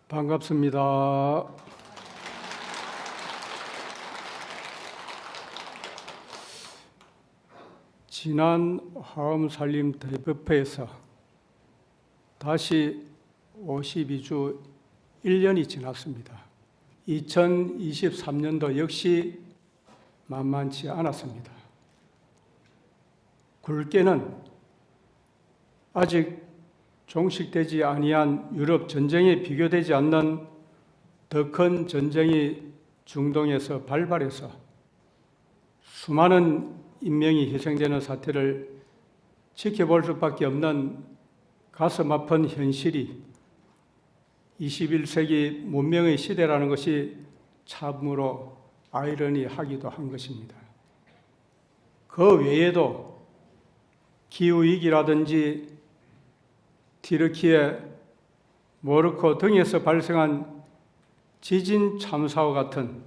반갑습니다. 지난 화엄살림 대법회에서 다시 52주 1년이 지났습니다. 2023년도 역시 만만치 않았습니다. 굵게는 아직 종식되지 아니한 유럽 전쟁에 비교되지 않는 더 큰 전쟁이 중동에서 발발해서 수많은 인명이 희생되는 사태를 지켜볼 수밖에 없는 가슴 아픈 현실이 21세기 문명의 시대라는 것이 참으로 아이러니하기도 한 것입니다. 그 외에도 기후위기라든지 티르키예, 모로코 등에서 발생한 지진 참사와 같은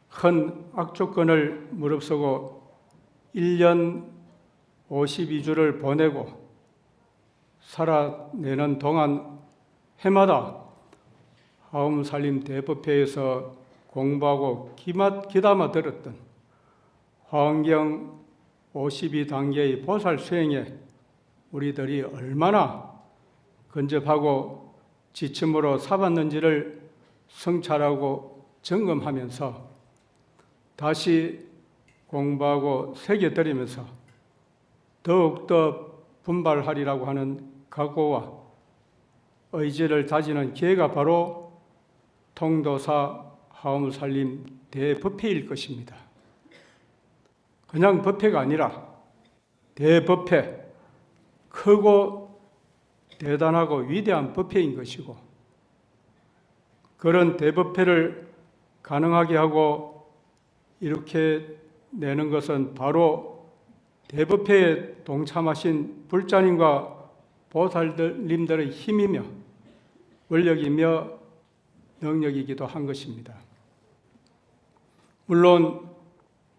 큰 악조건을 무릅쓰고 1년 52주를 보내고 살아내는 동안 해마다 화엄살림 대법회에서 공부하고 귀담아 들었던 화엄경 52단계의 보살 수행에 우리들이 얼마나 근접하고 지침으로 삼았는지를 성찰하고 점검하면서 다시 공부하고 새겨들으면서 더욱더 분발하리라고 하는 각오와 의지를 다지는 기회가 바로 통도사 화엄살림 대법회일 것입니다. 그냥 법회가 아니라 대법회, 크고 대단하고 위대한 법회인 것이고, 그런 대법회를 가능하게 하고 이렇게 내는 것은 바로 대법회에 동참하신 불자님과 보살님들의 힘이며 원력이며 능력이기도 한 것입니다. 물론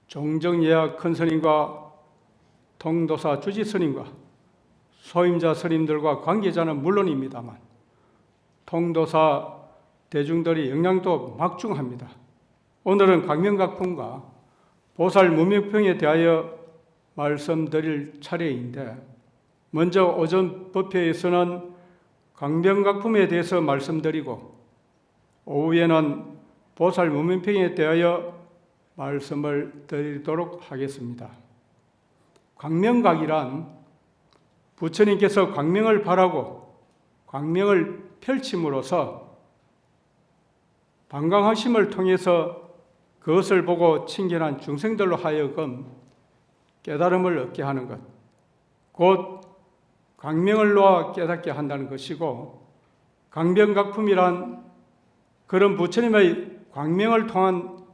종정예약 큰 스님과 통도사 주지 스님과 소임자 스님들과 관계자는 물론입니다만 통도사 대중들의 영향도 막중합니다. 오늘은 강명각품과 보살 무명평에 대하여 말씀드릴 차례인데, 먼저 오전 법회에서는 강명각품에 대해서 말씀드리고 오후에는 보살 무명평에 대하여 말씀을 드리도록 하겠습니다. 광명각이란 부처님께서 광명을 바라고 광명을 펼침으로써 방광하심을 통해서 그것을 보고 친견한 중생들로 하여금 깨달음을 얻게 하는 것, 곧 광명을 놓아 깨닫게 한다는 것이고, 강명각품이란 그런 부처님의 광명을 통한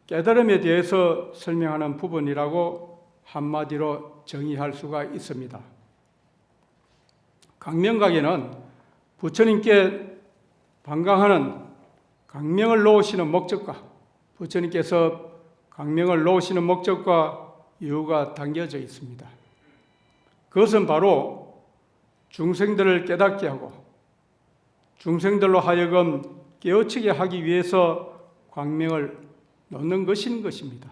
깨달음에 대해서 설명하는 부분이라고 한마디로 정의할 수가 있습니다. 강명각에는 부처님께 방광하는 광명을 놓으시는 목적과 부처님께서 광명을 놓으시는 목적과 이유가 담겨져 있습니다. 그것은 바로 중생들을 깨닫게 하고 중생들로 하여금 깨우치게 하기 위해서 광명을 놓는 것인 것입니다.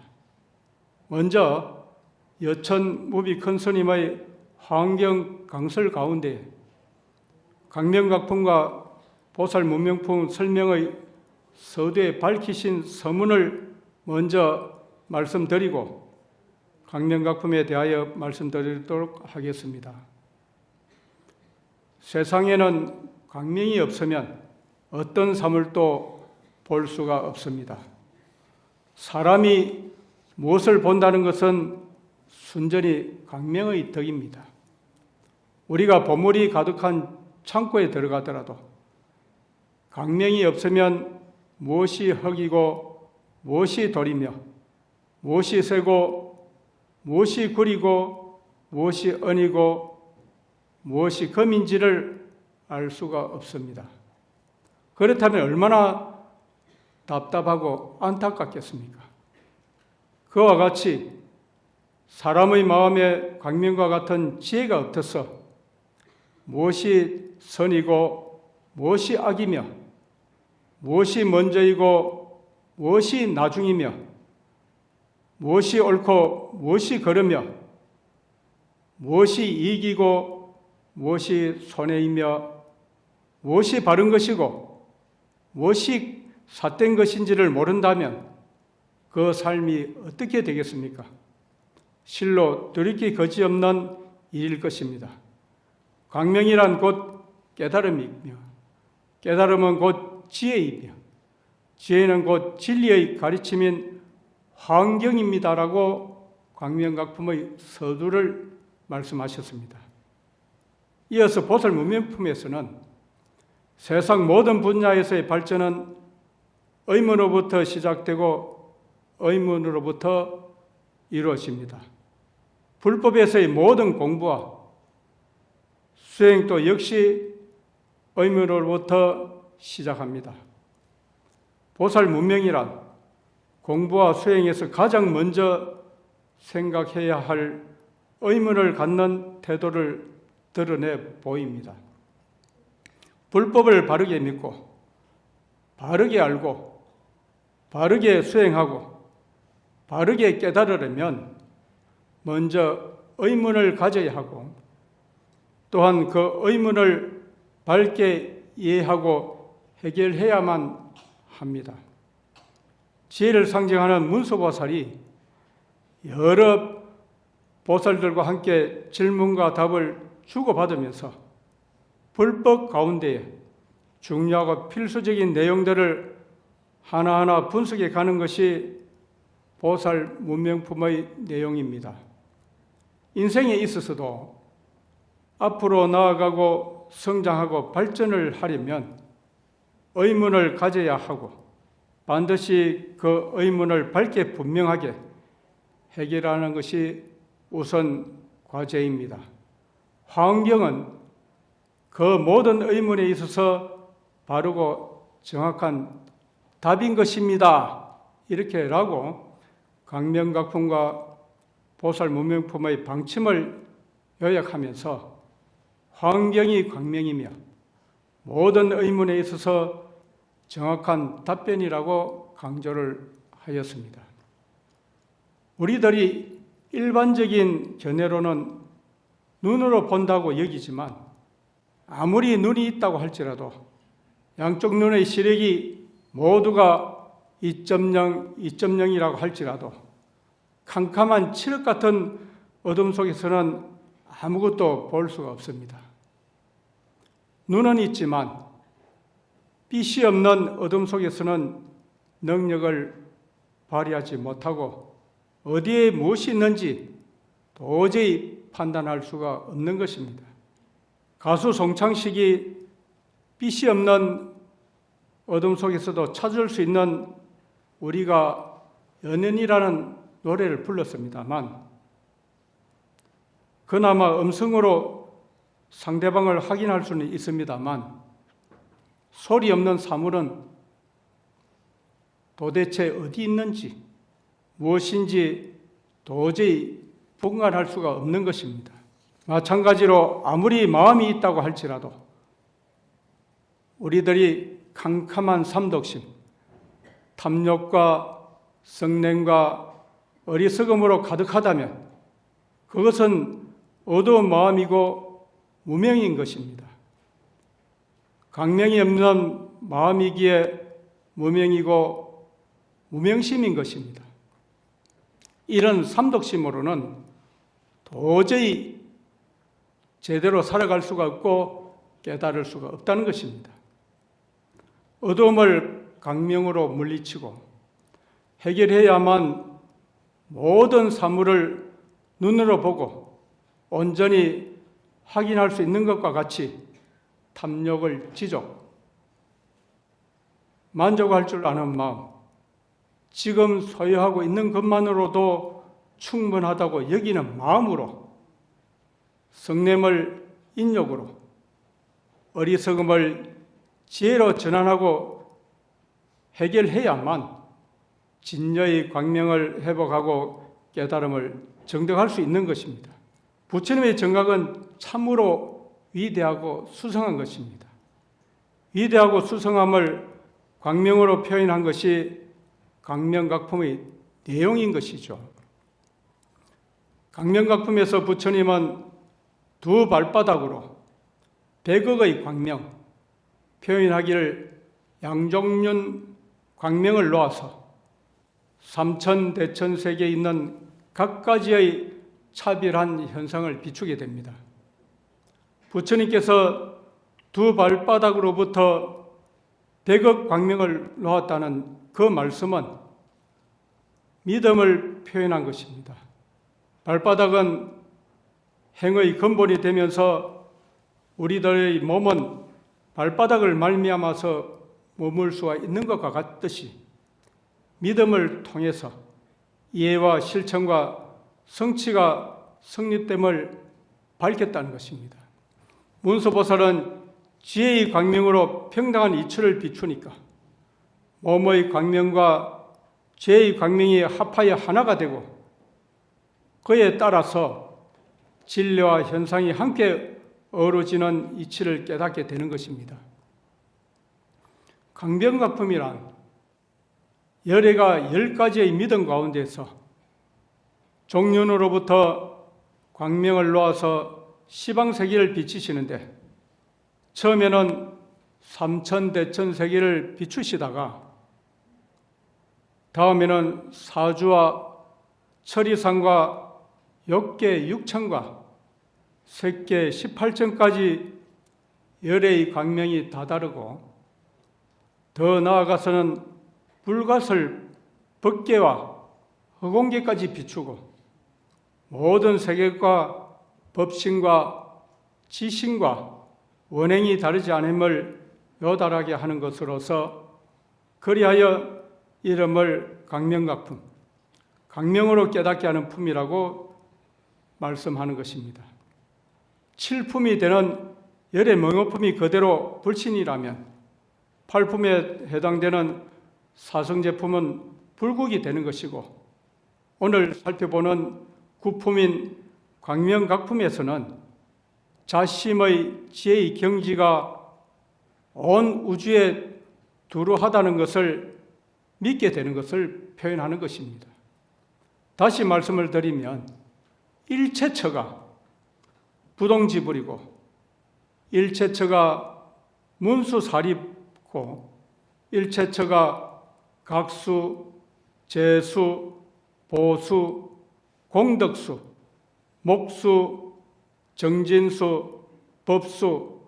먼저 여천 무비 큰 스님의 화엄경 강설 가운데 강명각품과 보살 무명품 설명의 서두에 밝히신 서문을 먼저 말씀드리고 강명각품에 대하여 말씀드리도록 하겠습니다. 세상에는 광명이 없으면 어떤 사물도 볼 수가 없습니다. 사람이 무엇을 본다는 것은 순전히 광명의 덕입니다. 우리가 보물이 가득한 창고에 들어가더라도 광명이 없으면 무엇이 흙이고 무엇이 돌이며 무엇이 쇠고 무엇이 구리고 무엇이 은이고 무엇이 금인지를 알 수가 없습니다. 그렇다면 얼마나 답답하고 안타깝겠습니까? 그와 같이 사람의 마음에 광명과 같은 지혜가 없어서 무엇이 선이고 무엇이 악이며 무엇이 먼저이고 무엇이 나중이며 무엇이 옳고 무엇이 그르며 무엇이 이익이고 무엇이 손해이며 무엇이 바른 것이고 무엇이 삿된 것인지를 모른다면 그 삶이 어떻게 되겠습니까? 실로 돌이킬 것이 없는 일일 것입니다. 광명이란 곧 깨달음이며 깨달음은 곧 지혜이며 지혜는 곧 진리의 가르침인 환경입니다라고 광명각품의 서두를 말씀하셨습니다. 이어서 보살문명품에서는 세상 모든 분야에서의 발전은 의문으로부터 시작되고 의문으로부터 이루어집니다. 불법에서의 모든 공부와 수행도 역시 의문으로부터 시작합니다. 보살문명이란 공부와 수행에서 가장 먼저 생각해야 할 의문을 갖는 태도를 드러내 보입니다. 불법을 바르게 믿고 바르게 알고 바르게 수행하고 바르게 깨달으려면 먼저 의문을 가져야 하고 또한 그 의문을 밝게 이해하고 해결해야만 합니다. 지혜를 상징하는 문수보살이 여러 보살들과 함께 질문과 답을 주고받으면서 불법 가운데에 중요하고 필수적인 내용들을 하나하나 분석해 가는 것이 보살 문명품의 내용입니다. 인생에 있어서도 앞으로 나아가고 성장하고 발전을 하려면 의문을 가져야 하고 반드시 그 의문을 밝게 분명하게 해결하는 것이 우선 과제입니다. 환경은 그 모든 의문에 있어서 바르고 정확한 답인 것입니다. 이렇게라고 광명각품과 보살문명품의 방침을 요약하면서 환경이 광명이며 모든 의문에 있어서 정확한 답변이라고 강조를 하였습니다. 우리들이 일반적인 견해로는 눈으로 본다고 여기지만 아무리 눈이 있다고 할지라도 양쪽 눈의 시력이 모두가 2.0, 2.0이라고 할지라도 캄캄한 칠흑 같은 어둠 속에서는 아무것도 볼 수가 없습니다. 눈은 있지만 빛이 없는 어둠 속에서는 능력을 발휘하지 못하고 어디에 무엇이 있는지 도저히 판단할 수가 없는 것입니다. 가수 송창식이 빛이 없는 어둠 속에서도 찾을 수 있는 우리가 연연이라는 노래를 불렀습니다만 그나마 음성으로 상대방을 확인할 수는 있습니다만 소리 없는 사물은 도대체 어디 있는지 무엇인지 도저히 분간할 수가 없는 것입니다. 마찬가지로 아무리 마음이 있다고 할지라도 우리들이 캄캄한 삼독심, 탐욕과 성냄과 어리석음으로 가득하다면 그것은 어두운 마음이고 무명인 것입니다. 광명이 없는 마음이기에 무명이고 무명심인 것입니다. 이런 삼독심으로는 도저히 제대로 살아갈 수가 없고 깨달을 수가 없다는 것입니다. 어두움을 광명으로 물리치고 해결해야만 모든 사물을 눈으로 보고 온전히 확인할 수 있는 것과 같이 탐욕을 지적, 만족할 줄 아는 마음, 지금 소유하고 있는 것만으로도 충분하다고 여기는 마음으로 성냄을 인욕으로 어리석음을 지혜로 전환하고 해결해야만 진여의 광명을 회복하고 깨달음을 정득할 수 있는 것입니다. 부처님의 정각은 참으로 위대하고 수상한 것입니다. 위대하고 수성함을 광명으로 표현한 것이 광명각품의 내용인 것이죠. 광명각품에서 부처님은 두 발바닥으로 백억의 광명, 표현하기를 양종륜 광명을 놓아서 삼천대천세계에 있는 각가지의 차별한 현상을 비추게 됩니다. 부처님께서 두 발바닥으로부터 백억 광명을 놓았다는 그 말씀은 믿음을 표현한 것입니다. 발바닥은 행의 근본이 되면서 우리들의 몸은 발바닥을 말미암아서 머물 수가 있는 것과 같듯이 믿음을 통해서 이해와 실천과 성취가 성립됨을 밝혔다는 것입니다. 문수보살은 지혜의 광명으로 평등한 이치를 비추니까 몸의 광명과 지혜의 광명이 합하여 하나가 되고 그에 따라서 진리와 현상이 함께 어우러지는 이치를 깨닫게 되는 것입니다. 광명각품이란 열애가 10가지의 믿음 가운데서 종륜으로부터 광명을 놓아서 시방세계를 비추시는데 처음에는 삼천대천세계를 비추시다가 다음에는 사주와 천리상과 역계 6천과 색계 18천까지 열애의 광명이 다다르고 더 나아가서는 불가설 법계와 허공계까지 비추고 모든 세계과 법신과 지신과 원행이 다르지 않음을 요달하게 하는 것으로서 그리하여 이름을 광명각품, 광명으로 깨닫게 하는 품이라고 말씀하는 것입니다. 칠품이 되는 열의 명어품이 그대로 불신이라면 팔품에 해당되는 사성제품은 불국이 되는 것이고 오늘 살펴보는 구품인 광명각품에서는 자심의 지혜의 경지가 온 우주에 두루하다는 것을 믿게 되는 것을 표현하는 것입니다. 다시 말씀을 드리면 일체처가 부동지불이고 일체처가 문수사립고 일체처가 각수, 재수, 보수, 공덕수, 목수, 정진수, 법수,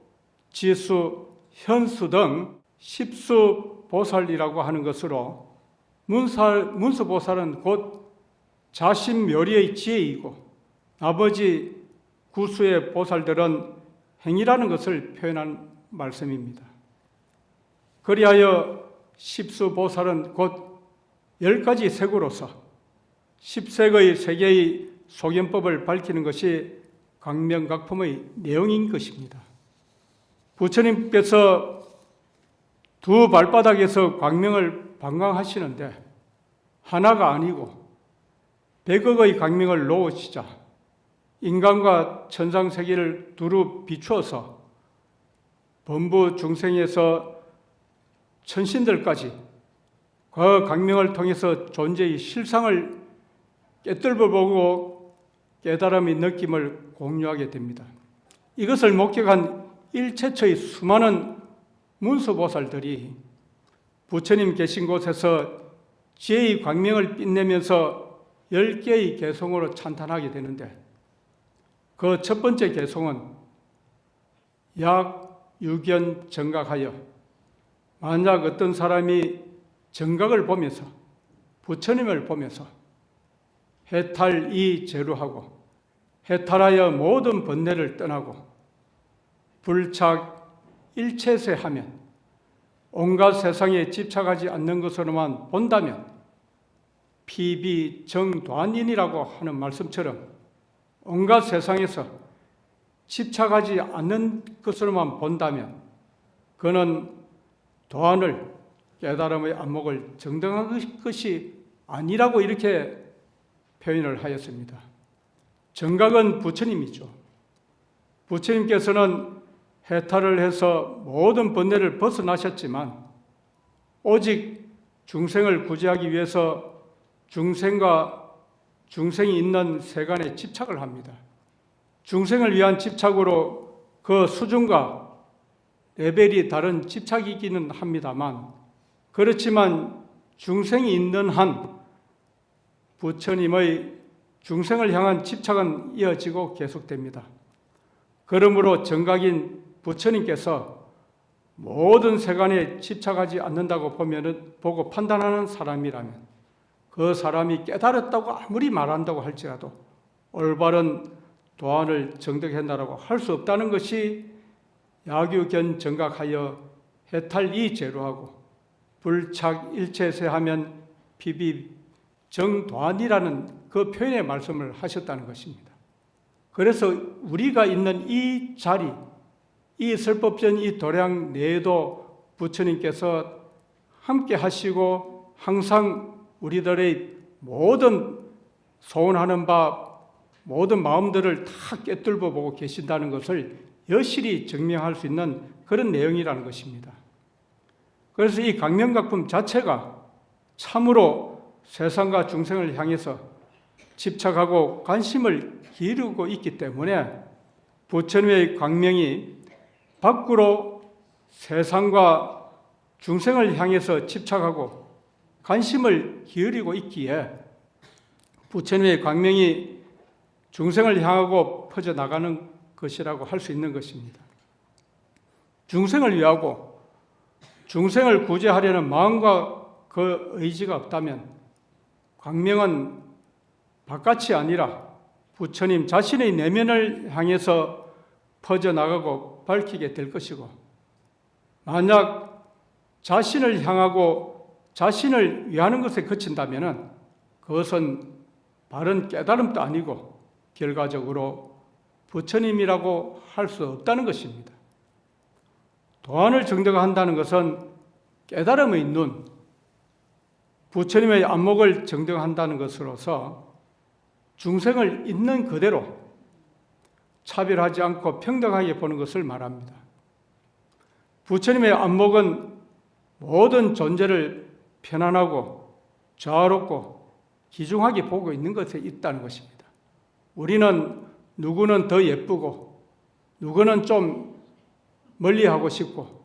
지수, 현수 등 십수보살이라고 하는 것으로 문수보살은 곧 자신묘리의 지혜이고 나머지 구수의 보살들은 행이라는 것을 표현한 말씀입니다. 그리하여 십수보살은 곧 10가지 색으로서 10색의 세계의 소견법을 밝히는 것이 광명각품의 내용인 것입니다. 부처님께서 두 발바닥에서 광명을 방광하시는데 하나가 아니고 100억의 광명을 놓으시자 인간과 천상세계를 두루 비추어서 범부 중생에서 천신들까지 그 광명을 통해서 존재의 실상을 깨뚫어보고 깨달음의 느낌을 공유하게 됩니다. 이것을 목격한 일체처의 수많은 문수보살들이 부처님 계신 곳에서 지혜의 광명을 빛내면서 10개의 개성으로 찬탄하게 되는데 그 첫 번째 개성은 약유견 정각하여 만약 어떤 사람이 정각을 보면서 부처님을 보면서 해탈이 제루하고 해탈하여 모든 번뇌를 떠나고 불착 일체세하면 온갖 세상에 집착하지 않는 것으로만 본다면 피비정도안인이라고 하는 말씀처럼 온갖 세상에서 집착하지 않는 것으로만 본다면 그는 도안을 깨달음의 안목을 정당한 것이 아니라고 이렇게 표현을 하였습니다. 정각은 부처님이죠. 부처님께서는 해탈을 해서 모든 번뇌를 벗어나셨지만 오직 중생을 구제하기 위해서 중생과 중생이 있는 세간에 집착을 합니다. 중생을 위한 집착으로 그 수준과 레벨이 다른 집착이기는 합니다만, 그렇지만 중생이 있는 한 부처님의 중생을 향한 집착은 이어지고 계속됩니다. 그러므로 정각인 부처님께서 모든 세간에 집착하지 않는다고 보고 판단하는 사람이라면 그 사람이 깨달았다고 아무리 말한다고 할지라도 올바른 도안을 정득했다라고 할 수 없다는 것이 야규견 정각하여 해탈이 제로하고 불착 일체세하면 비비 정도안이라는 그 표현의 말씀을 하셨다는 것입니다. 그래서 우리가 있는 이 자리, 이 설법전 이 도량 내에도 부처님께서 함께 하시고 항상 우리들의 모든 소원하는 바 모든 마음들을 다 꿰뚫어 보고 계신다는 것을 여실히 증명할 수 있는 그런 내용이라는 것입니다. 그래서 이 강명각품 자체가 참으로 세상과 중생을 향해서 집착하고 관심을 기울이고 있기 때문에 부처님의 광명이 밖으로 세상과 중생을 향해서 집착하고 관심을 기울이고 있기에 부처님의 광명이 중생을 향하고 퍼져나가는 것이라고 할 수 있는 것입니다. 중생을 위하고 중생을 구제하려는 마음과 그 의지가 없다면 광명은 바깥이 아니라 부처님 자신의 내면을 향해서 퍼져나가고 밝히게 될 것이고, 만약 자신을 향하고 자신을 위하는 것에 그친다면 그것은 바른 깨달음도 아니고 결과적으로 부처님이라고 할 수 없다는 것입니다. 도안을 정득한다는 것은 깨달음의 눈, 부처님의 안목을 정득한다는 것으로서 중생을 있는 그대로 차별하지 않고 평등하게 보는 것을 말합니다. 부처님의 안목은 모든 존재를 편안하고 자유롭고 귀중하게 보고 있는 것에 있다는 것입니다. 우리는 누구는 더 예쁘고 누구는 좀 멀리 하고 싶고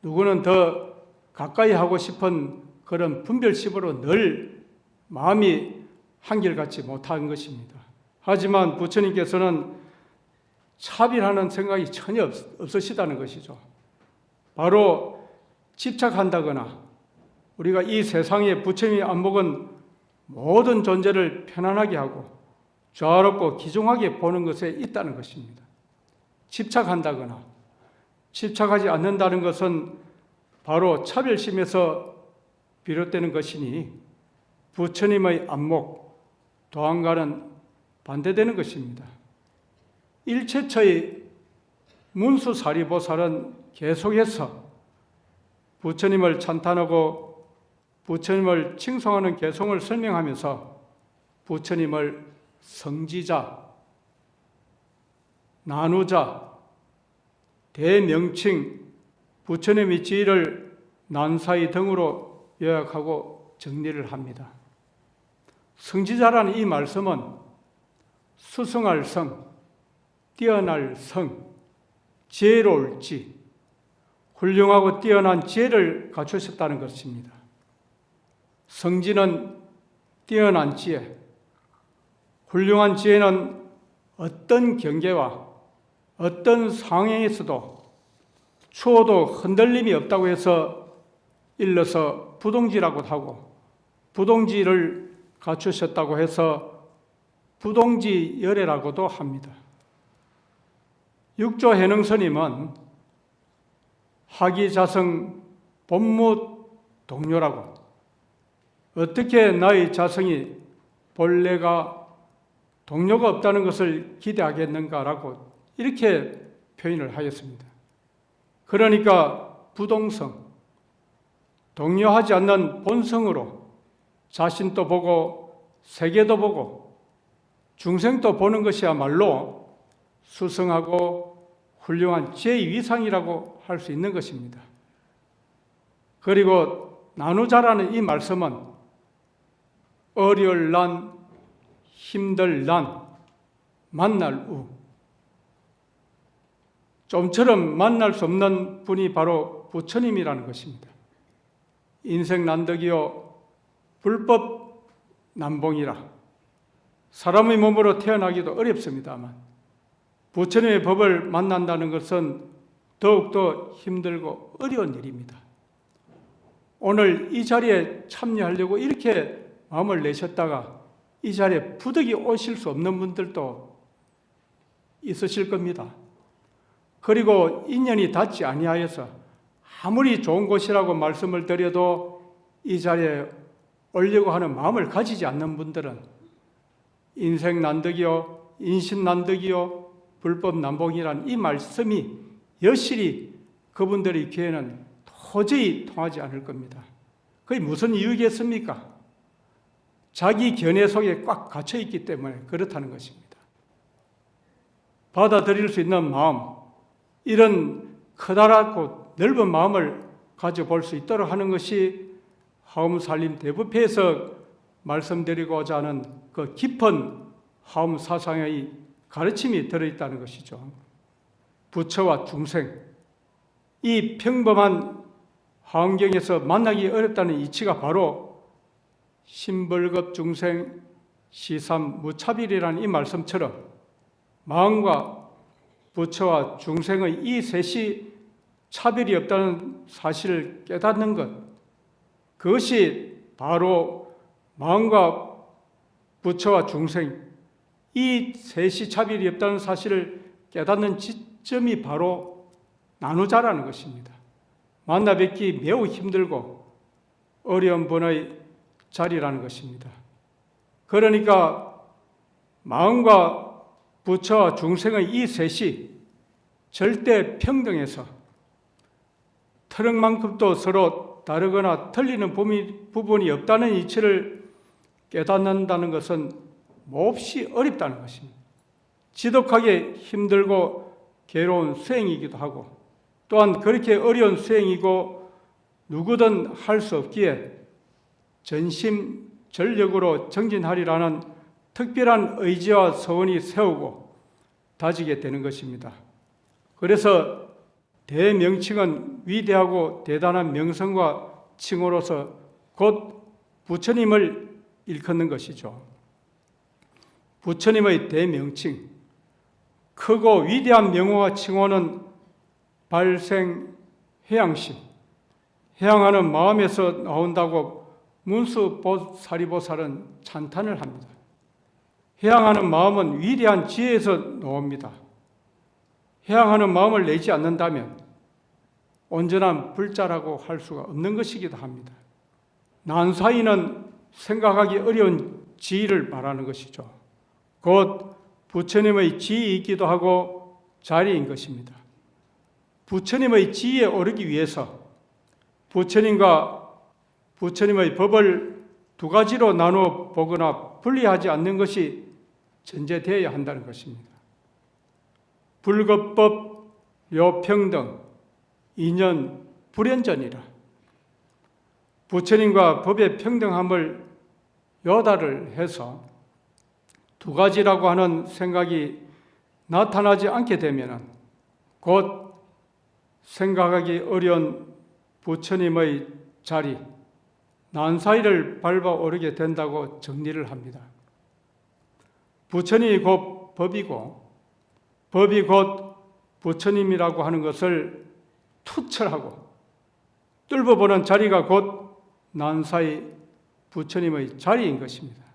누구는 더 가까이 하고 싶은 그런 분별심으로 늘 마음이 한결같지 못한 것입니다. 하지만 부처님께서는 차별하는 생각이 전혀 없으시다는 것이죠. 바로 집착한다거나 우리가 이 세상의 부처님의 안목은 모든 존재를 편안하게 하고 자유롭고 귀중하게 보는 것에 있다는 것입니다. 집착한다거나 집착하지 않는다는 것은 바로 차별심에서 비롯되는 것이니 부처님의 안목, 도안과는 반대되는 것입니다. 일체처의 문수사리보살은 계속해서 부처님을 찬탄하고 부처님을 칭송하는 개송을 설명하면서 부처님을 성지자, 나누자, 대명칭, 부처님의 지위를 난사이 등으로 요약하고 정리를 합니다. 성지자라는 이 말씀은 수승할 성, 뛰어날 성, 지혜로울 지, 훌륭하고 뛰어난 지혜를 갖추셨다는 것입니다. 성지는 뛰어난 지혜, 훌륭한 지혜는 어떤 경계와 어떤 상황에서도 추워도 흔들림이 없다고 해서 일러서 부동지라고도 하고, 부동지를 갖추셨다고 해서 부동지열애라고도 합니다. 육조 해능스님은 하기자성 본무 동료라고, 어떻게 나의 자성이 본래가 동료가 없다는 것을 기대하겠는가라고 이렇게 표현을 하였습니다. 그러니까 부동성, 동요하지 않는 본성으로 자신도 보고 세계도 보고 중생도 보는 것이야말로 수성하고 훌륭한 제2위상이라고 할 수 있는 것입니다. 그리고 나누자라는 이 말씀은 어려울 난, 힘들 난, 만날 우, 좀처럼 만날 수 없는 분이 바로 부처님이라는 것입니다. 인생 난덕이요 불법 난봉이라 사람의 몸으로 태어나기도 어렵습니다만 부처님의 법을 만난다는 것은 더욱더 힘들고 어려운 일입니다. 오늘 이 자리에 참여하려고 이렇게 마음을 내셨다가 이 자리에 부득이 오실 수 없는 분들도 있으실 겁니다. 그리고 인연이 닿지 아니하여서 아무리 좋은 곳이라고 말씀을 드려도 이 자리에 오려고 하는 마음을 가지지 않는 분들은 인생 난덕이요, 인신 난덕이요, 불법 난봉이란 이 말씀이 여실히 그분들의 귀에는 도저히 통하지 않을 겁니다. 그게 무슨 이유겠습니까? 자기 견해 속에 꽉 갇혀 있기 때문에 그렇다는 것입니다. 받아들일 수 있는 마음, 이런 커다랗고 넓은 마음을 가져볼 수 있도록 하는 것이 하엄살림 대부패에서 말씀드리고자 하는 그 깊은 하엄 사상의 가르침이 들어있다는 것이죠. 부처와 중생, 이 평범한 환경에서 만나기 어렵다는 이치가 바로 신벌급 중생 시삼 무차별이라는 이 말씀처럼 마음과 부처와 중생의 이 셋이 차별이 없다는 사실을 깨닫는 것, 그것이 바로 마음과 부처와 중생 이 셋이 차별이 없다는 사실을 깨닫는 지점이 바로 나누자라는 것입니다. 만나 뵙기 매우 힘들고 어려운 분의 자리라는 것입니다. 그러니까 마음과 부처와 중생의 이 셋이 절대 평등해서 트럭만큼도 서로 다르거나 틀리는 부분이 없다는 이치를 깨닫는다는 것은 몹시 어렵다는 것입니다. 지독하게 힘들고 괴로운 수행이기도 하고 또한 그렇게 어려운 수행이고 누구든 할 수 없기에 전심전력으로 정진하리라는 특별한 의지와 소원이 세우고 다지게 되는 것입니다. 그래서 대명칭은 위대하고 대단한 명성과 칭호로서 곧 부처님을 일컫는 것이죠. 부처님의 대명칭, 크고 위대한 명호와 칭호는 발생 해양심, 해양하는 마음에서 나온다고 문수보사리보살은 찬탄을 합니다. 해양하는 마음은 위대한 지혜에서 나옵니다. 해양하는 마음을 내지 않는다면 온전한 불자라고 할 수가 없는 것이기도 합니다. 난사이는 생각하기 어려운 지위를 말하는 것이죠. 곧 부처님의 지위이기도 하고 자리인 것입니다. 부처님의 지위에 오르기 위해서 부처님과 부처님의 법을 두 가지로 나누어 보거나 분리하지 않는 것이 전제되어야 한다는 것입니다. 불급법, 요평등, 인연, 불연전이라. 부처님과 법의 평등함을 요다를 해서 두 가지라고 하는 생각이 나타나지 않게 되면 곧 생각하기 어려운 부처님의 자리, 난사이를 밟아 오르게 된다고 정리를 합니다. 부처님이 곧 법이고 법이 곧 부처님이라고 하는 것을 투철하고 뚫어보는 자리가 곧 난사이 부처님의 자리인 것입니다.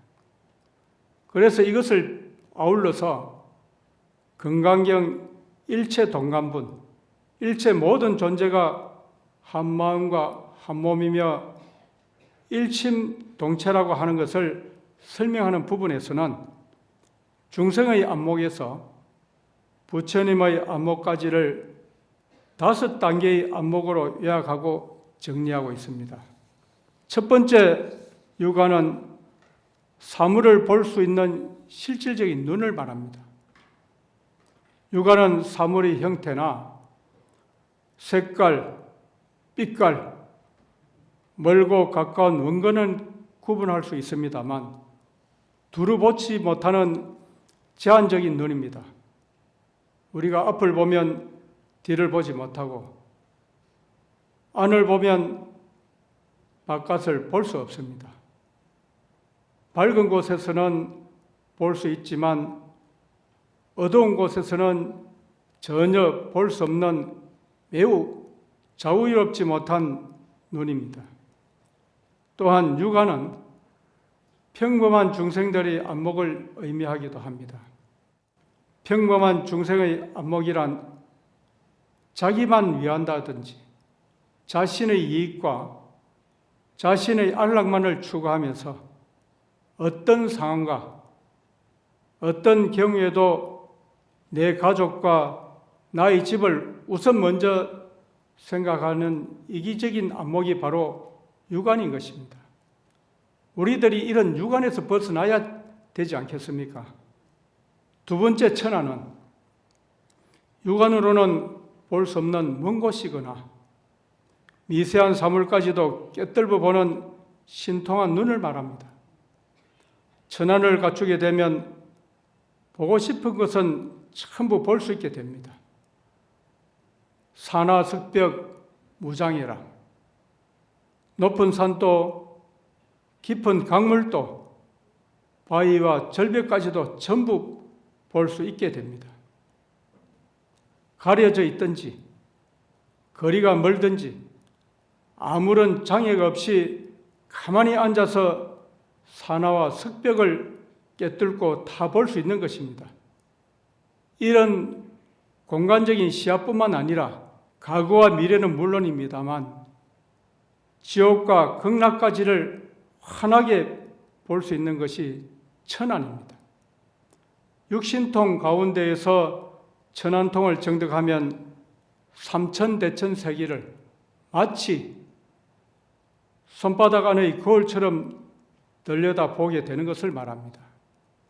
그래서 이것을 아울러서 금강경 일체 동간분, 일체 모든 존재가 한 마음과 한 몸이며 일심동체라고 하는 것을 설명하는 부분에서는 중생의 안목에서 부처님의 안목까지를 5단계의 안목으로 요약하고 정리하고 있습니다. 첫 번째 유가는 사물을 볼 수 있는 실질적인 눈을 말합니다. 육안은 사물의 형태나 색깔, 빛깔, 멀고 가까운 원근은 구분할 수 있습니다만 두루 보지 못하는 제한적인 눈입니다. 우리가 앞을 보면 뒤를 보지 못하고 안을 보면 바깥을 볼 수 없습니다. 밝은 곳에서는 볼 수 있지만 어두운 곳에서는 전혀 볼 수 없는 매우 자유롭지 못한 눈입니다. 또한 육안은 평범한 중생들의 안목을 의미하기도 합니다. 평범한 중생의 안목이란 자기만 위한다든지 자신의 이익과 자신의 안락만을 추구하면서 어떤 상황과 어떤 경우에도 내 가족과 나의 집을 우선 먼저 생각하는 이기적인 안목이 바로 육안인 것입니다. 우리들이 이런 육안에서 벗어나야 되지 않겠습니까? 두 번째 천안은 육안으로는 볼 수 없는 먼 곳이거나 미세한 사물까지도 꿰뚫어 보는 신통한 눈을 말합니다. 천안을 갖추게 되면 보고 싶은 것은 전부 볼 수 있게 됩니다. 산하 석벽 무장이라 높은 산도 깊은 강물도 바위와 절벽까지도 전부 볼 수 있게 됩니다. 가려져 있든지 거리가 멀든지 아무런 장애가 없이 가만히 앉아서 산하와 석벽을 꿰뚫고 다 볼 수 있는 것입니다. 이런 공간적인 시야뿐만 아니라 과거와 미래는 물론입니다만 지옥과 극락까지를 환하게 볼 수 있는 것이 천안입니다. 육신통 가운데에서 천안통을 정득하면 삼천대천세계를 마치 손바닥 안의 거울처럼 들여다보게 되는 것을 말합니다.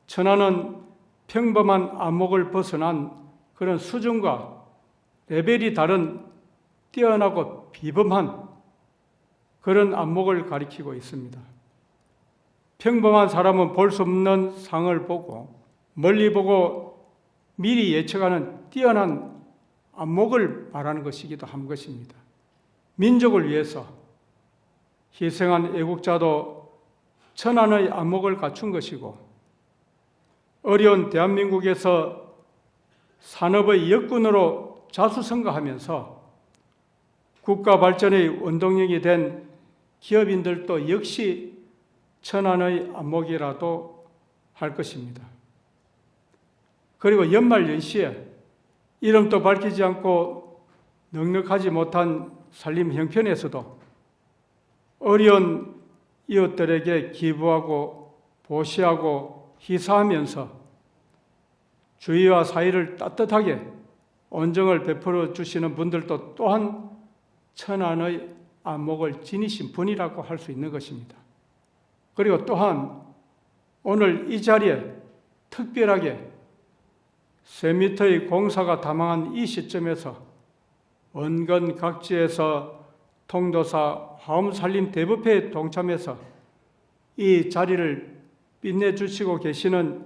천안은 평범한 안목을 벗어난 그런 수준과 레벨이 다른 뛰어나고 비범한 그런 안목을 가리키고 있습니다. 평범한 사람은 볼 수 없는 상을 보고 멀리 보고 미리 예측하는 뛰어난 안목을 말하는 것이기도 한 것입니다. 민족을 위해서 희생한 애국자도 천안의 안목을 갖춘 것이고 어려운 대한민국에서 산업의 역군으로 자수성가하면서 국가 발전의 원동력이 된 기업인들도 역시 천안의 안목이라도 할 것입니다. 그리고 연말 연시에 이름도 밝히지 않고 넉넉하지 못한 살림 형편에서도 어려운 이웃들에게 기부하고 보시하고 희사하면서 주위와 사이를 따뜻하게 온정을 베풀어 주시는 분들도 또한 천안의 안목을 지니신 분이라고 할 수 있는 것입니다. 그리고 또한 오늘 이 자리에 특별하게 세미터의 공사가 다망한 이 시점에서 원건 각지에서 통도사 화엄살림 대법회에 동참해서 이 자리를 빛내주시고 계시는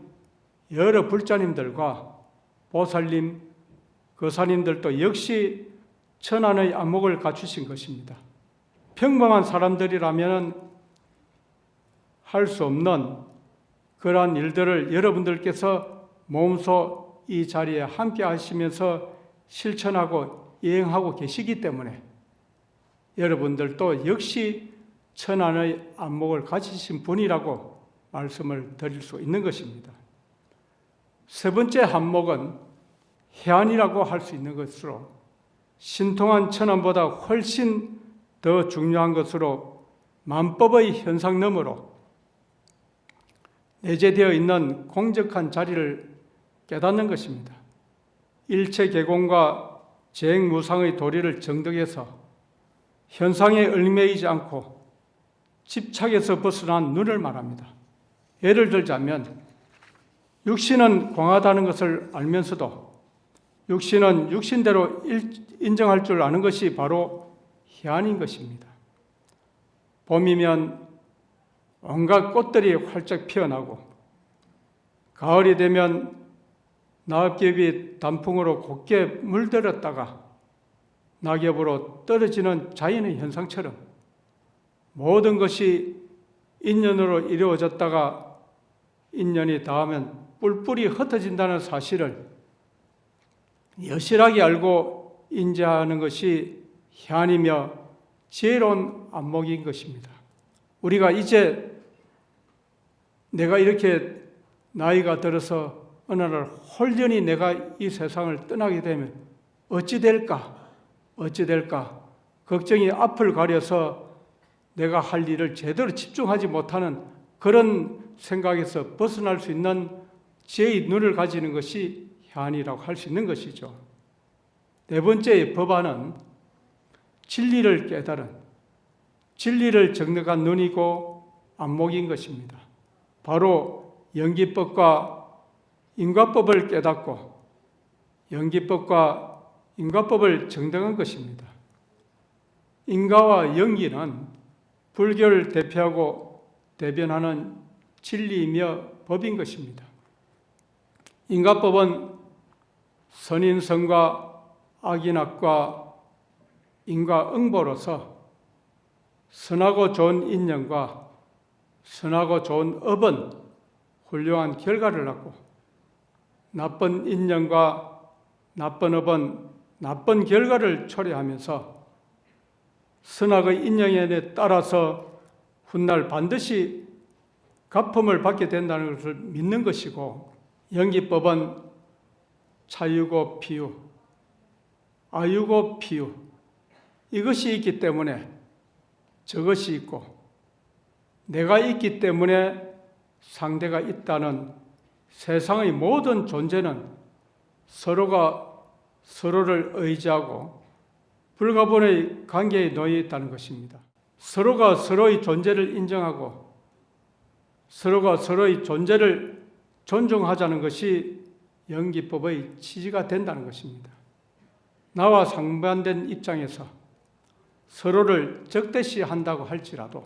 여러 불자님들과 보살님, 거사님들도 역시 천안의 안목을 갖추신 것입니다. 평범한 사람들이라면 할 수 없는 그러한 일들을 여러분들께서 몸소 이 자리에 함께 하시면서 실천하고 이행하고 계시기 때문에 여러분들도 역시 천안의 안목을 가지신 분이라고 말씀을 드릴 수 있는 것입니다. 세 번째 안목은 해안이라고 할 수 있는 것으로 신통한 천안보다 훨씬 더 중요한 것으로 만법의 현상 너머로 내재되어 있는 공적한 자리를 깨닫는 것입니다. 일체 개공과 재행무상의 도리를 정득해서 현상에 얽매이지 않고 집착에서 벗어난 눈을 말합니다. 예를 들자면 육신은 공하다는 것을 알면서도 육신은 육신대로 인정할 줄 아는 것이 바로 희한인 것입니다. 봄이면 온갖 꽃들이 활짝 피어나고 가을이 되면 낙엽이 단풍으로 곱게 물들었다가 낙엽으로 떨어지는 자연의 현상처럼 모든 것이 인연으로 이루어졌다가 인연이 닿으면 뿔뿔이 흩어진다는 사실을 여실하게 알고 인지하는 것이 희한이며 지혜로운 안목인 것입니다. 우리가 이제 내가 이렇게 나이가 들어서 어느 날 홀연히 내가 이 세상을 떠나게 되면 어찌 될까 걱정이 앞을 가려서 내가 할 일을 제대로 집중하지 못하는 그런 생각에서 벗어날 수 있는 지혜의 눈을 가지는 것이 희한이라고 할 수 있는 것이죠. 네 번째의 법안은 진리를 깨달은, 진리를 정득한 눈이고 안목인 것입니다. 바로 연기법과 인과법을 깨닫고 연기법과 인과법을 정득한 것입니다. 인과와 연기는 불교를 대표하고 대변하는 진리이며 법인 것입니다. 인과법은 선인성과 악인악과 인과응보로서 선하고 좋은 인연과 선하고 좋은 업은 훌륭한 결과를 낳고 나쁜 인연과 나쁜 업은 나쁜 결과를 초래하면서 선악의 인연에 따라서 훗날 반드시 갚음을 받게 된다는 것을 믿는 것이고, 연기법은 차유고 피유, 아유고 피유, 이것이 있기 때문에 저것이 있고 내가 있기 때문에 상대가 있다는 세상의 모든 존재는 서로가 서로를 의지하고 불가분의 관계에 놓여 있다는 것입니다. 서로가 서로의 존재를 인정하고 서로가 서로의 존재를 존중하자는 것이 연기법의 취지가 된다는 것입니다. 나와 상반된 입장에서 서로를 적대시한다고 할지라도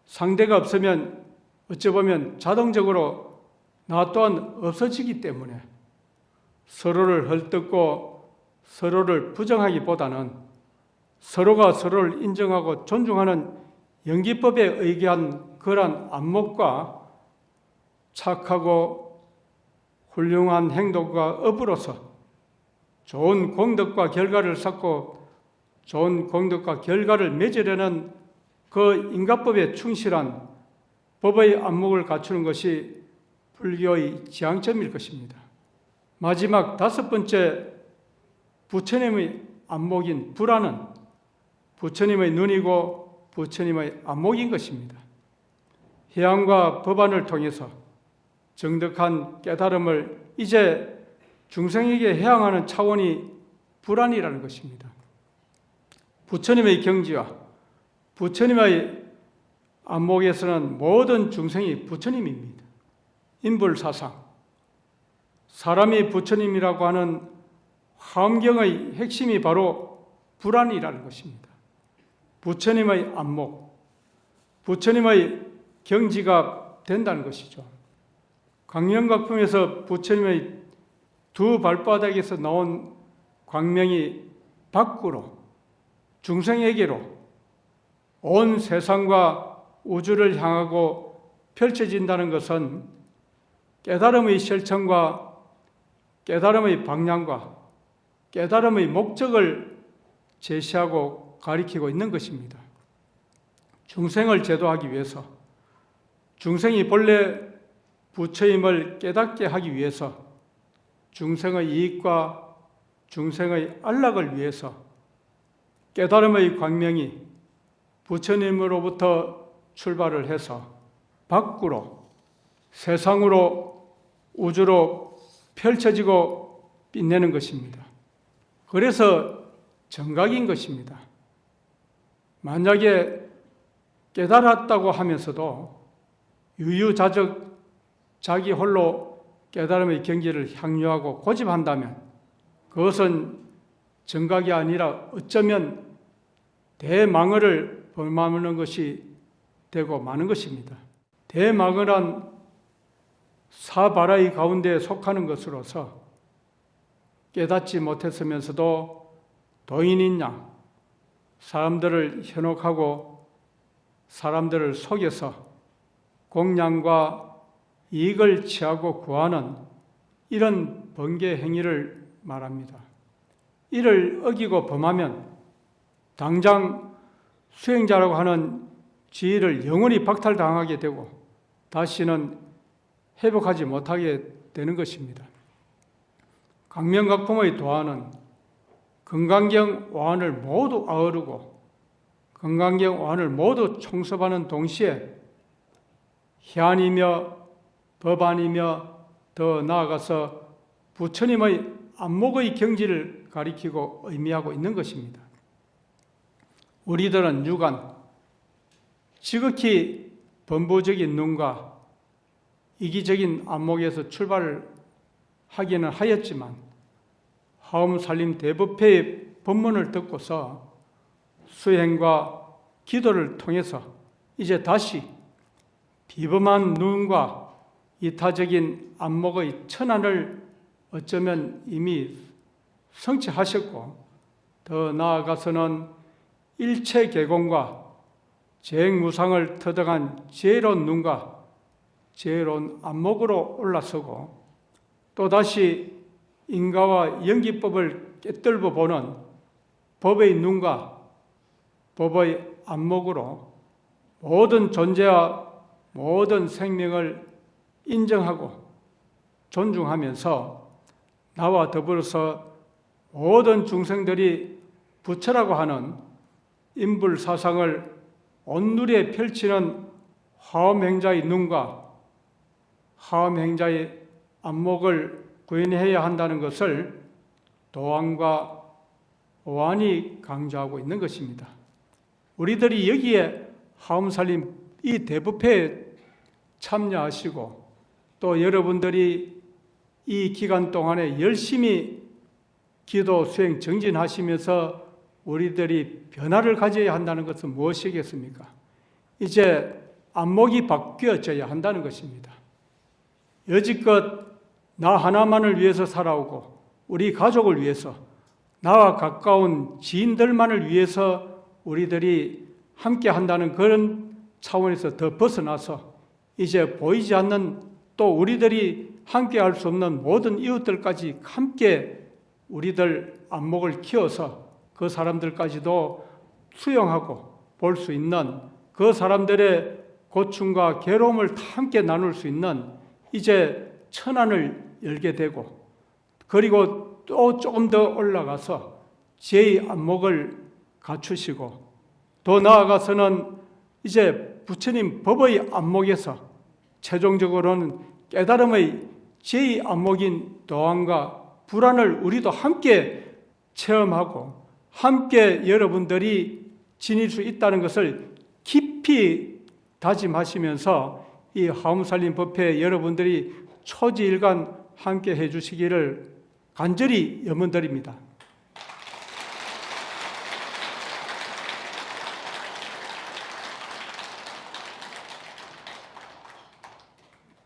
상대가 없으면 어찌 보면 자동적으로 나 또한 없어지기 때문에 서로를 헐뜯고 서로를 부정하기보다는 서로가 서로를 인정하고 존중하는 연기법에 의기한 그러한 안목과 착하고 훌륭한 행동과 업으로서 좋은 공덕과 결과를 쌓고 좋은 공덕과 결과를 맺으려는 그 인과법에 충실한 법의 안목을 갖추는 것이 불교의 지향점일 것입니다. 마지막 다섯 번째 부처님의 안목인 불안은 부처님의 눈이고 부처님의 안목인 것입니다. 희양과 법안을 통해서 정득한 깨달음을 이제 중생에게 해양하는 차원이 불안이라는 것입니다. 부처님의 경지와 부처님의 안목에서는 모든 중생이 부처님입니다. 인불사상, 사람이 부처님이라고 하는 화엄경의 핵심이 바로 불안이라는 것입니다. 부처님의 안목, 부처님의 경지가 된다는 것이죠. 광명각품에서 부처님의 두 발바닥에서 나온 광명이 밖으로 중생에게로 온 세상과 우주를 향하고 펼쳐진다는 것은 깨달음의 실천과 깨달음의 방향과 깨달음의 목적을 제시하고 가리키고 있는 것입니다. 중생을 제도하기 위해서, 중생이 본래 부처임을 깨닫게 하기 위해서, 중생의 이익과 중생의 안락을 위해서 깨달음의 광명이 부처님으로부터 출발을 해서 밖으로 세상으로 우주로 펼쳐지고 빛내는 것입니다. 그래서 정각인 것입니다. 만약에 깨달았다고 하면서도 유유자적 자기 홀로 깨달음의 경지를 향유하고 고집한다면 그것은 정각이 아니라 어쩌면 대망언을 범하는 것이 되고 마는 것입니다. 대망언은 사바라의 가운데 속하는 것으로서 깨닫지 못했으면서도 도인인 양 사람들을 현혹하고 사람들을 속여서 공양과 이익을 취하고 구하는 이런 번개 행위를 말합니다. 이를 어기고 범하면 당장 수행자라고 하는 지위를 영원히 박탈당하게 되고 다시는 회복하지 못하게 되는 것입니다. 강명각품의 도안은 건강경 와한을 모두 아우르고 건강경 와한을 모두 총섭하는 동시에 희안이며 법안이며 더 나아가서 부처님의 안목의 경지를 가리키고 의미하고 있는 것입니다. 우리들은 유관, 지극히 번부적인 눈과 이기적인 안목에서 출발을 하기는 하였지만 하엄살림 대법회의 법문을 듣고서 수행과 기도를 통해서 이제 다시 비범한 눈과 이타적인 안목의 천안을 어쩌면 이미 성취하셨고 더 나아가서는 일체 개공과 재행무상을 터득한 지혜로운 눈과 지혜로운 안목으로 올라서고 또다시 인가와 연기법을 깨뚫어 보는 법의 눈과 법의 안목으로 모든 존재와 모든 생명을 인정하고 존중하면서 나와 더불어서 모든 중생들이 부처라고 하는 인불사상을 온누리에 펼치는 화엄행자의 눈과 화엄행자의 안목을 구현해야 한다는 것을 도안과 오안이 강조하고 있는 것입니다. 우리들이 여기에 하엄살림 이 대법회에 참여하시고 또 여러분들이 이 기간 동안에 열심히 기도 수행 정진하시면서 우리들이 변화를 가져야 한다는 것은 무엇이겠습니까? 이제 안목이 바뀌어져야 한다는 것입니다. 여지껏 나 하나만을 위해서 살아오고 우리 가족을 위해서 나와 가까운 지인들만을 위해서 우리들이 함께 한다는 그런 차원에서 더 벗어나서 이제 보이지 않는 또 우리들이 함께 할 수 없는 모든 이웃들까지 함께 우리들 안목을 키워서 그 사람들까지도 수용하고 볼 수 있는 그 사람들의 고충과 괴로움을 다 함께 나눌 수 있는 이제 천안을 열게 되고 그리고 또 조금 더 올라가서 제 안목을 갖추시고 더 나아가서는 이제 부처님 법의 안목에서 최종적으로는 깨달음의 제 안목인 도안과 불안을 우리도 함께 체험하고 함께 여러분들이 지닐 수 있다는 것을 깊이 다짐하시면서 이 하엄살림 법회에 여러분들이 초지일간 함께 해주시기를 간절히 염원드립니다.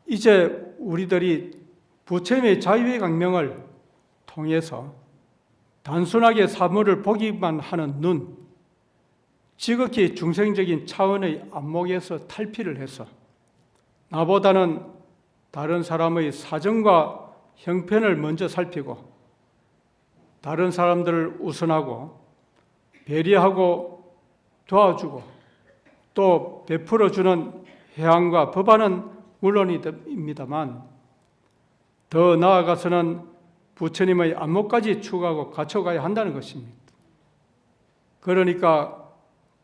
이제 우리들이 부처님의 자유의 강명을 통해서 단순하게 사물을 보기만 하는 눈, 지극히 중생적인 차원의 안목에서 탈피를 해서 나보다는 다른 사람의 사정과 형편을 먼저 살피고 다른 사람들을 우선하고 배려하고 도와주고 또 베풀어주는 회항과 법안은 물론입니다만 더 나아가서는 부처님의 안목까지 추구하고 갖춰가야 한다는 것입니다. 그러니까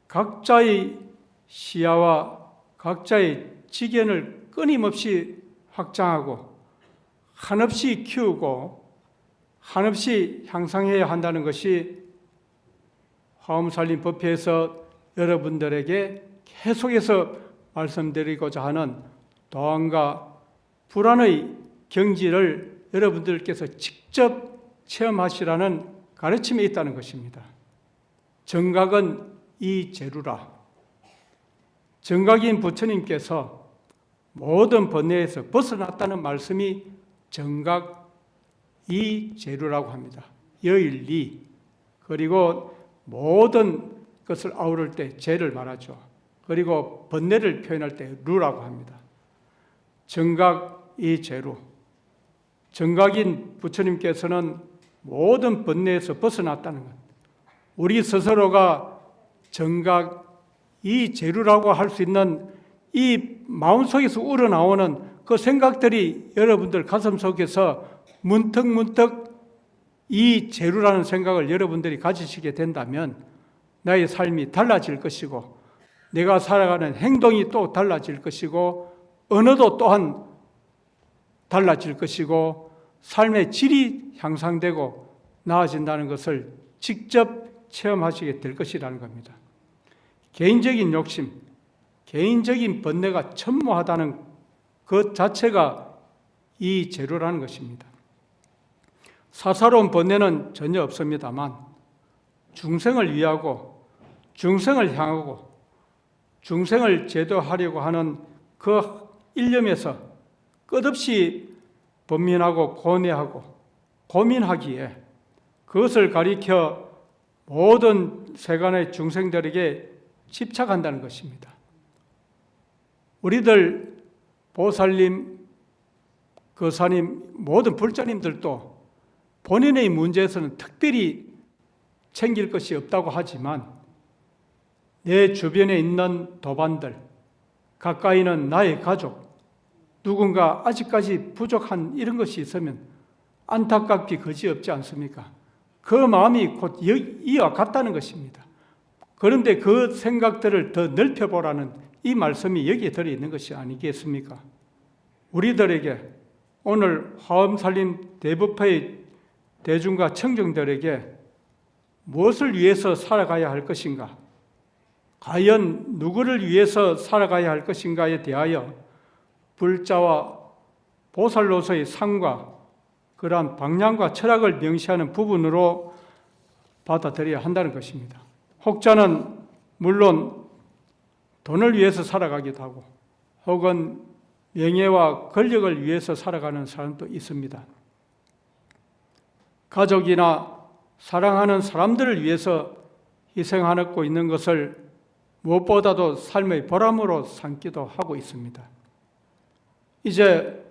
각자의 시야와 각자의 지견을 끊임없이 확장하고 한없이 키우고 한없이 향상해야 한다는 것이 하엄살림 법회에서 여러분들에게 계속해서 말씀드리고자 하는 도안과 불안의 경지를 여러분들께서 직접 체험하시라는 가르침에 있다는 것입니다. 정각은 이 재루라. 정각인 부처님께서 모든 번뇌에서 벗어났다는 말씀이 정각 이 재루라고 합니다. 여일리, 그리고 모든 것을 아우를 때 재를 말하죠. 그리고 번뇌를 표현할 때 루라고 합니다. 정각 이 재루. 정각인 부처님께서는 모든 번뇌에서 벗어났다는 것. 우리 스스로가 정각 이 재루라고 할 수 있는 이 마음속에서 우러나오는 그 생각들이 여러분들 가슴속에서 문득문득 이 재루라는 생각을 여러분들이 가지시게 된다면 나의 삶이 달라질 것이고 내가 살아가는 행동이 또 달라질 것이고 언어도 또한 달라질 것이고 삶의 질이 향상되고 나아진다는 것을 직접 체험하시게 될 것이라는 겁니다. 개인적인 욕심, 개인적인 번뇌가 첨무하다는 것 자체가 이 재료라는 것입니다. 사사로운 번뇌는 전혀 없습니다만 중생을 위하고 중생을 향하고 중생을 제도하려고 하는 그 일념에서 끝없이 번민하고 고뇌하고 고민하기에 그것을 가리켜 모든 세간의 중생들에게 집착한다는 것입니다. 우리들 보살님, 거사님, 모든 불자님들도 본인의 문제에서는 특별히 챙길 것이 없다고 하지만 내 주변에 있는 도반들, 가까이는 나의 가족, 누군가 아직까지 부족한 이런 것이 있으면 안타깝기 그지없지 않습니까? 그 마음이 곧 이와 같다는 것입니다. 그런데 그 생각들을 더 넓혀보라는 이 말씀이 여기에 들어있는 것이 아니겠습니까? 우리들에게 오늘 화엄살림 대법회의 대중과 청중들에게 무엇을 위해서 살아가야 할 것인가? 과연 누구를 위해서 살아가야 할 것인가에 대하여 불자와 보살로서의 상과 그러한 방향과 철학을 명시하는 부분으로 받아들여야 한다는 것입니다. 혹자는 물론 돈을 위해서 살아가기도 하고 혹은 명예와 권력을 위해서 살아가는 사람도 있습니다. 가족이나 사랑하는 사람들을 위해서 희생하고 있는 것을 무엇보다도 삶의 보람으로 삼기도 하고 있습니다. 이제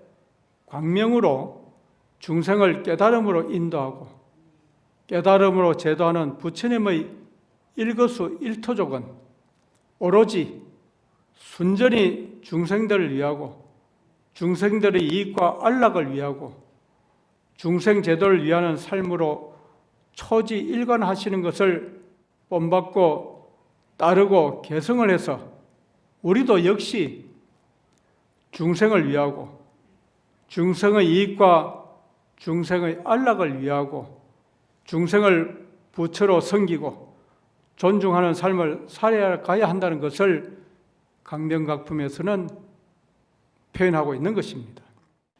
광명으로 중생을 깨달음으로 인도하고 깨달음으로 제도하는 부처님의 일거수일투족은 오로지 순전히 중생들을 위하고 중생들의 이익과 안락을 위하고 중생 제도를 위하는 삶으로 초지일관하시는 것을 본받고 따르고 계승을 해서 우리도 역시 중생을 위하고 중생의 이익과 중생의 안락을 위하고 중생을 부처로 섬기고 존중하는 삶을 살아가야 한다는 것을 강명각품에서는 표현하고 있는 것입니다.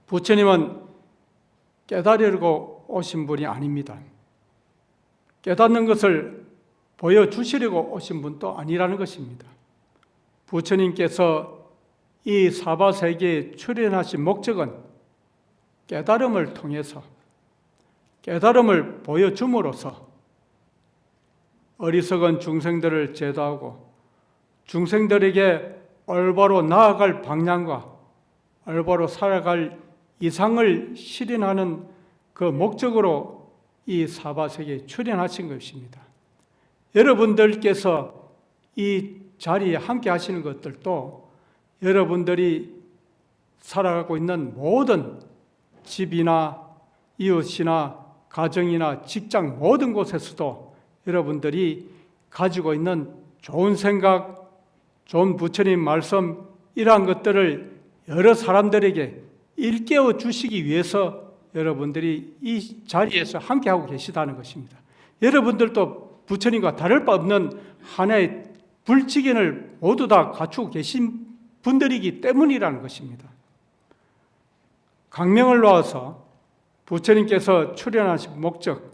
부처님은 깨달으려고 오신 분이 아닙니다. 깨닫는 것을 보여주시려고 오신 분도 아니라는 것입니다. 부처님께서 이 사바세계에 출현하신 목적은 깨달음을 통해서 깨달음을 보여줌으로써 어리석은 중생들을 제도하고 중생들에게 올바로 나아갈 방향과 올바로 살아갈 이상을 실현하는 그 목적으로 이 사바세계에 출현하신 것입니다. 여러분들께서 이 자리에 함께 하시는 것들도 여러분들이 살아가고 있는 모든 집이나 이웃이나 가정이나 직장 모든 곳에서도 여러분들이 가지고 있는 좋은 생각, 좋은 부처님 말씀 이러한 것들을 여러 사람들에게 일깨워 주시기 위해서 여러분들이 이 자리에서 함께하고 계시다는 것입니다. 여러분들도 부처님과 다를 바 없는 하나의 불치견을 모두 다 갖추고 계신 분들이기 때문이라는 것입니다. 강명을 놓아서 부처님께서 출현하신 목적,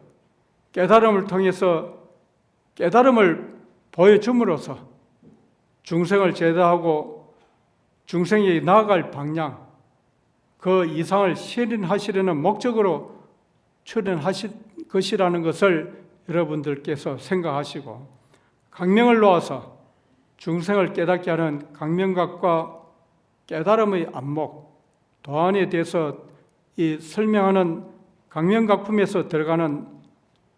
깨달음을 통해서 깨달음을 보여줌으로써 중생을 제도하고 중생이 나아갈 방향, 그 이상을 실현하시려는 목적으로 출현하신 것이라는 것을 여러분들께서 생각하시고 강명을 놓아서 중생을 깨닫게 하는 강명각과 깨달음의 안목, 도안에 대해서 이 설명하는 강명각품에서 들어가는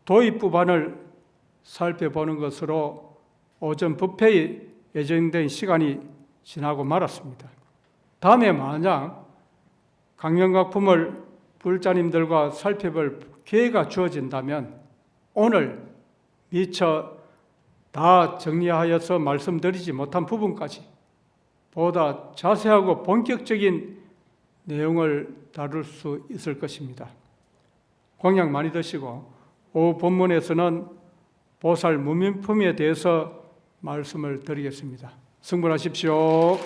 도입부반을 살펴보는 것으로 오전 법회에 예정된 시간이 지나고 말았습니다. 다음에 만약 강명각품을 불자님들과 살펴볼 기회가 주어진다면 오늘 미처 다 정리하여서 말씀드리지 못한 부분까지 보다 자세하고 본격적인 내용을 다룰 수 있을 것입니다. 공약 많이 드시고 오후 본문에서는 보살 무명품에 대해서 말씀을 드리겠습니다. 승분하십시오.